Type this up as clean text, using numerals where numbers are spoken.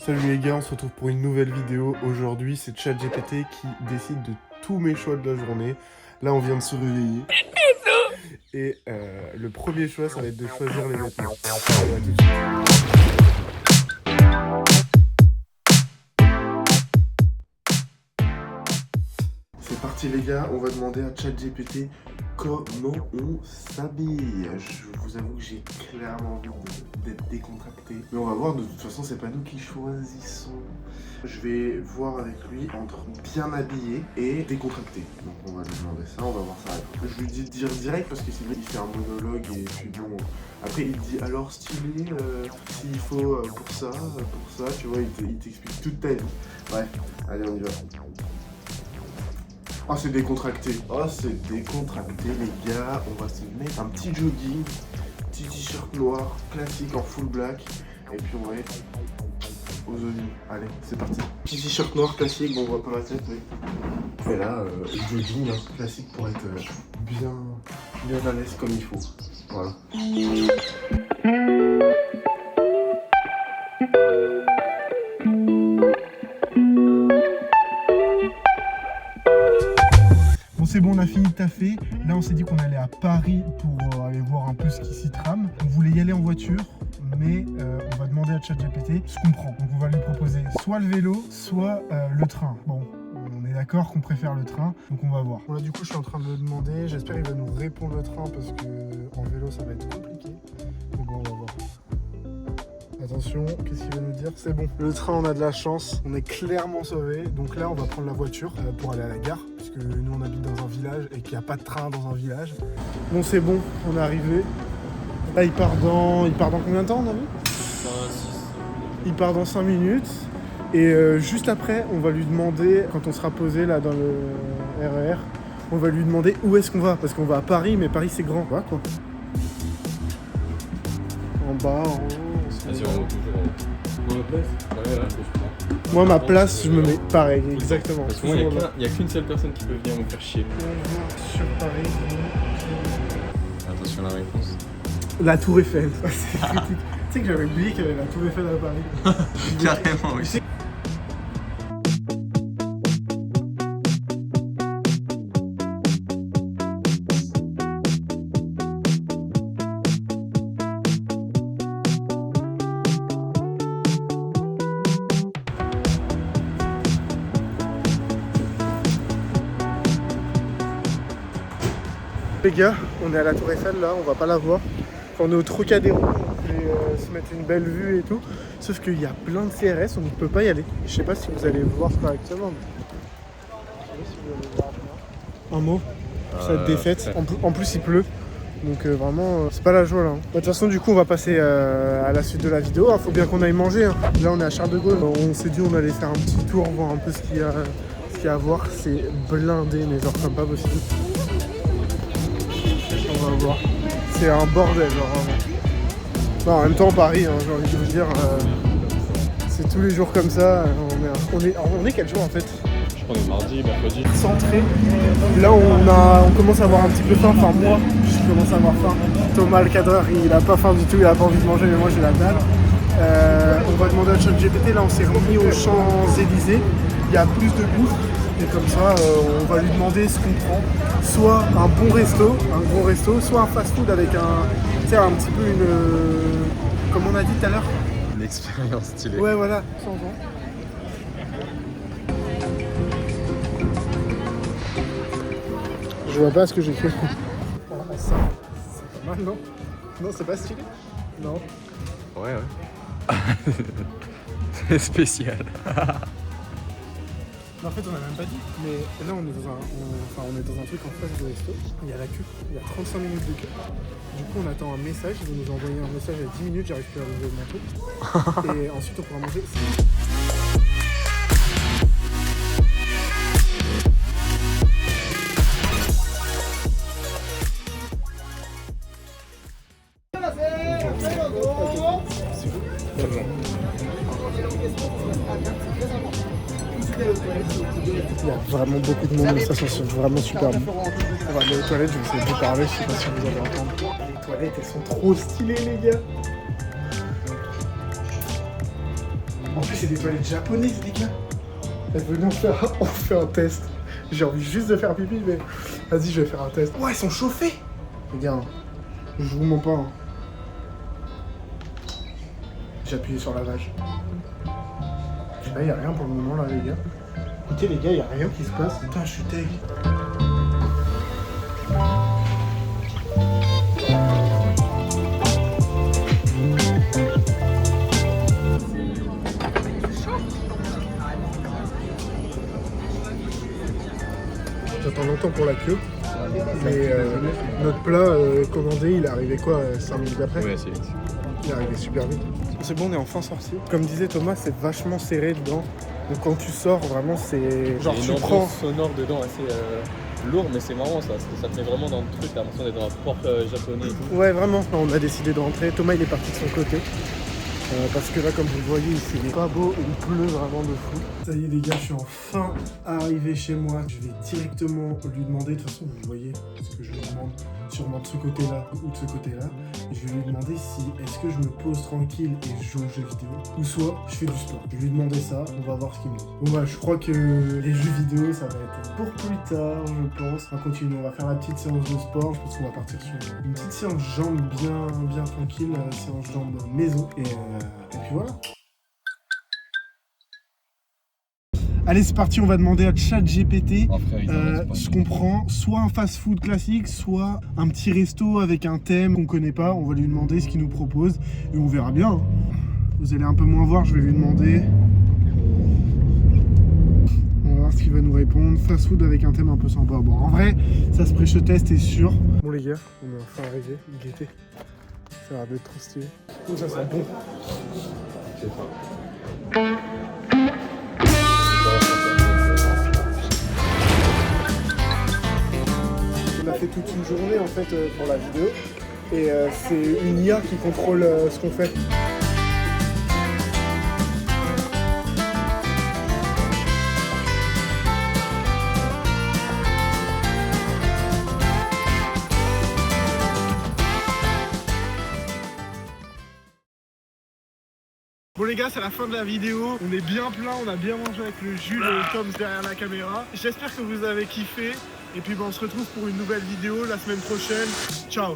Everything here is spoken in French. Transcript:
Salut les gars, on se retrouve pour une nouvelle vidéo. Aujourd'hui, c'est ChatGPT qui décide de tous mes choix de la journée. Là, on vient de se réveiller. Et le premier choix, ça va être de choisir les vêtements. Allez, à tout de suite. C'est parti les gars, on va demander à ChatGPT comment on s'habille. Je vous avoue que j'ai clairement envie d'être décontracté. Mais on va voir, de toute façon c'est pas nous qui choisissons. Je vais voir avec lui entre bien habillé et décontracté. Donc on va lui demander ça, on va voir ça. Je lui dis de dire direct parce que sinon il fait un monologue et puis bon... Après il dit alors stylé, s'il faut pour ça, tu vois, il t'explique toute ta vie. Bref, allez on y va. Oh c'est décontracté. Oh c'est décontracté les gars. On va se mettre un petit jogging, petit t-shirt noir, classique en full black. Et puis on va être aux oignons. Allez, c'est parti. Petit t-shirt noir classique, bon on voit pas la tête mais... Et là, jogging hein, classique pour être bien à l'aise comme il faut. Voilà. Bon c'est bon, on a fini de taffer. Là on s'est dit qu'on allait à Paris pour aller voir un peu ce qui s'y trame. On voulait y aller en voiture, mais on va demander à ChatGPT ce qu'on prend. Donc on va lui proposer soit le vélo, soit le train. Bon, on est d'accord qu'on préfère le train, donc on va voir. Bon là du coup je suis en train de le demander, j'espère qu'il va nous répondre le train parce que en vélo ça va être compliqué. Mais bon on va voir. Attention, qu'est-ce qu'il va nous dire? C'est bon, le train on a de la chance, on est clairement sauvé. Donc là on va prendre la voiture pour aller à la gare, puisque nous on habite dans un village et qu'il n'y a pas de train dans un village. Bon c'est bon, on est arrivé. Là il part dans combien de temps on a vu? Il part dans 5 minutes. Et juste après on va lui demander, quand on sera posé là dans le RER, on va lui demander où est-ce qu'on va. Parce qu'on va à Paris, mais Paris c'est grand. Voilà quoi. En bas, en haut. Vas-y, on toujours en haut. Ma place? Ouais, là, je Moi, ma place, je me mets pareil, exactement. Parce que moi, il n'y a qu'une seule personne qui peut venir me faire chier. Sur Paris. Attention à la réponse. La Tour Eiffel. C'est critique. Tu sais que j'avais oublié qu'il y avait la Tour Eiffel à Paris. Carrément, oui. Les gars, on est à la Tour Eiffel là, on va pas la voir. Enfin, on est au Trocadéro, on voulait se mettre une belle vue et tout. Sauf qu'il y a plein de CRS, on ne peut pas y aller. Je sais pas si vous allez voir correctement. Mais... Je sais pas si vous allez voir. Un mot pour cette défaite. En plus il pleut. Donc vraiment, c'est pas la joie là. De toute façon, du coup, on va passer à la suite de la vidéo. Faut bien qu'on aille manger. Hein. Là, on est à Charles de Gaulle. On s'est dit on allait faire un petit tour, voir un peu ce qu'il y a à voir. C'est blindé, mais genre comme pas possible. On va voir. C'est un bordel, genre vraiment. Non, en même temps, Paris, hein, j'ai envie de vous dire, c'est tous les jours comme ça. On est quel jour en fait? Je crois qu'on est mardi, mercredi. Centré. Là, on commence à avoir un petit peu faim. Enfin, moi, je commence à avoir faim. Thomas, le cadreur, il a pas faim du tout, il a pas envie de manger, mais moi, j'ai la dalle. On va demander à ChatGPT. Là, on s'est remis aux Champs-Élysées. Il y a plus de bouffe. Et comme ça, on va lui demander ce qu'on prend. Soit un bon resto, un gros resto, soit un fast-food avec un petit peu une... Comme on a dit tout à l'heure. Une expérience stylée. Ouais, voilà, 100 ans. Je vois pas ce que j'ai fait. Oh, ça, c'est pas mal, non? Non, c'est pas stylé? Non. Ouais. C'est spécial. En fait, on a même pas dit, mais là, on est dans un truc en face de resto. Il y a la queue, il y a 35 minutes de queue. Du coup, on attend un message. Ils vont nous envoyer un message à 10 minutes. J'arrive plus à lever mon truc. Et ensuite, on pourra manger. Il y a vraiment beaucoup de monde, mais ça sent vraiment super bon. On va aller aux toilettes, je vais essayer de vous parler, je sais pas si vous allez entendre. Les toilettes, elles sont trop stylées les gars. Oh plus, c'est des toilettes japonaises, les gars. Venez, on fait un test. J'ai envie juste de faire pipi, mais vas-y, je vais faire un test. Ouais, elles sont chauffées. Regarde, je vous mens pas. Hein. J'ai appuyé sur lavage. Là, il n'y a rien pour le moment, là, les gars. Écoutez, les gars, il n'y a rien qui se passe. Putain, je suis tag. J'attends longtemps pour la queue. Mais notre plat commandé, il est arrivé quoi 5 minutes après? Ouais, c'est vite. Il est arrivé super vite. C'est bon, on est enfin sorti. Comme disait Thomas, c'est vachement serré dedans. Donc quand tu sors, vraiment, c'est genre tu prends. Une ambiance sonore dedans assez lourd, mais c'est marrant ça. Ça te met vraiment dans le truc. T'as l'impression d'être dans un port japonais et tout. Ouais, vraiment. On a décidé de rentrer. Thomas, il est parti de son côté. Parce que là, comme vous le voyez, ici, il est pas beau et il pleut vraiment de fou. Ça y est, les gars, je suis enfin arrivé chez moi. Je vais directement lui demander, de toute façon, vous voyez ce que je lui demande, sûrement de ce côté-là ou de ce côté-là. Je vais lui demander si est-ce que je me pose tranquille et je joue aux jeux vidéo, ou soit je fais du sport. Je vais lui demander ça, on va voir ce qu'il me dit. Bon bah, je crois que les jeux vidéo, ça va être pour plus tard, je pense. On va continuer, on va faire la petite séance de sport. Je pense qu'on va partir sur une petite séance jambes bien tranquille, séance jambes maison. Et puis voilà. Allez, c'est parti, on va demander à ChatGPT ce qu'on prend, soit un fast-food classique, soit un petit resto avec un thème qu'on connaît pas. On va lui demander ce qu'il nous propose et on verra bien. Hein. Vous allez un peu moins voir, je vais lui demander. On va voir ce qu'il va nous répondre. Fast-food avec un thème un peu sympa. Bon, en vrai, ça se prêche au test, c'est sûr. Bon les gars, on est enfin arrivé, il était. Ça a l'air d'être trop stylé. Oh, ça sent bon. C'est ça. On a fait toute une journée en fait pour la vidéo et c'est une IA qui contrôle ce qu'on fait. Bon les gars, c'est la fin de la vidéo, on est bien plein, on a bien mangé avec le Jules et Tom derrière la caméra. J'espère que vous avez kiffé et puis on se retrouve pour une nouvelle vidéo la semaine prochaine. Ciao.